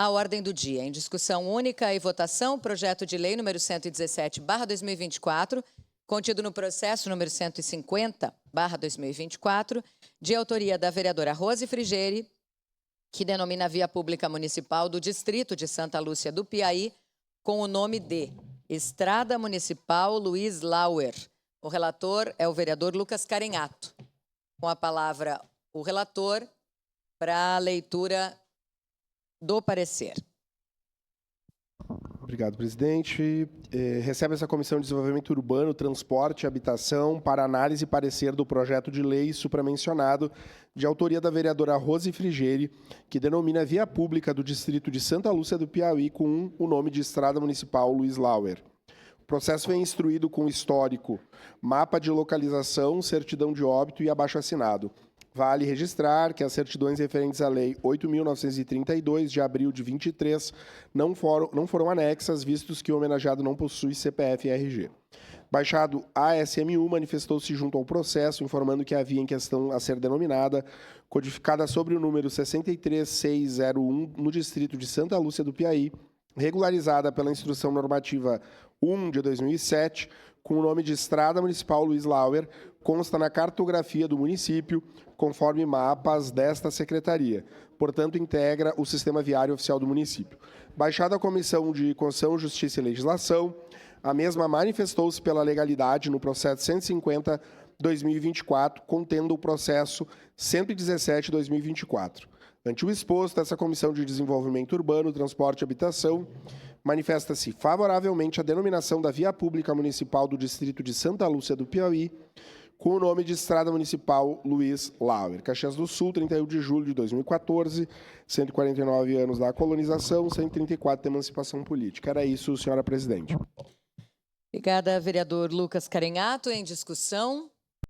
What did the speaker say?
A ordem do dia, em discussão única e votação, projeto de lei número 117/2024, contido no processo número 150/2024, de autoria da vereadora Rose Frigerio, que denomina a via pública municipal do Distrito de Santa Lúcia do Piauí com o nome de Estrada Municipal Luiz Lauer. O relator é o vereador Lucas Carenhato. Com a palavra, o relator, para a leitura do parecer. Obrigado, presidente. Recebe essa Comissão de Desenvolvimento Urbano, Transporte e Habitação para análise e parecer do projeto de lei supramencionado, de autoria da vereadora Rose Frigerio, que denomina a via pública do Distrito de Santa Lúcia do Piauí com o nome de Estrada Municipal Luiz Lauer. O processo vem instruído com histórico, mapa de localização, certidão de óbito e abaixo-assinado. Vale registrar que as certidões referentes à Lei 8.932, de abril de 23, não foram anexas, vistos que o homenageado não possui CPF e RG. Baixado ASMU manifestou-se junto ao processo, informando que a via em questão a ser denominada, codificada sobre o número 63601, no distrito de Santa Lúcia do Piauí, regularizada pela Instrução Normativa 1 de 2007, com o nome de Estrada Municipal Luiz Lauer, consta na cartografia do município, conforme mapas desta secretaria. Portanto, integra o sistema viário oficial do município. Baixada a Comissão de Constituição, Justiça e Legislação, a mesma manifestou-se pela legalidade no processo 150/2024, contendo o processo 117/2024. Ante o exposto, essa Comissão de Desenvolvimento Urbano, Transporte e Habitação manifesta-se favoravelmente à denominação da via pública municipal do Distrito de Santa Lúcia do Piauí, com o nome de Estrada Municipal Luiz Lauer. Caxias do Sul, 31 de julho de 2014, 149 anos da colonização, 134 da emancipação política. Era isso, senhora presidente. Obrigada, vereador Lucas Carenhato. Em discussão.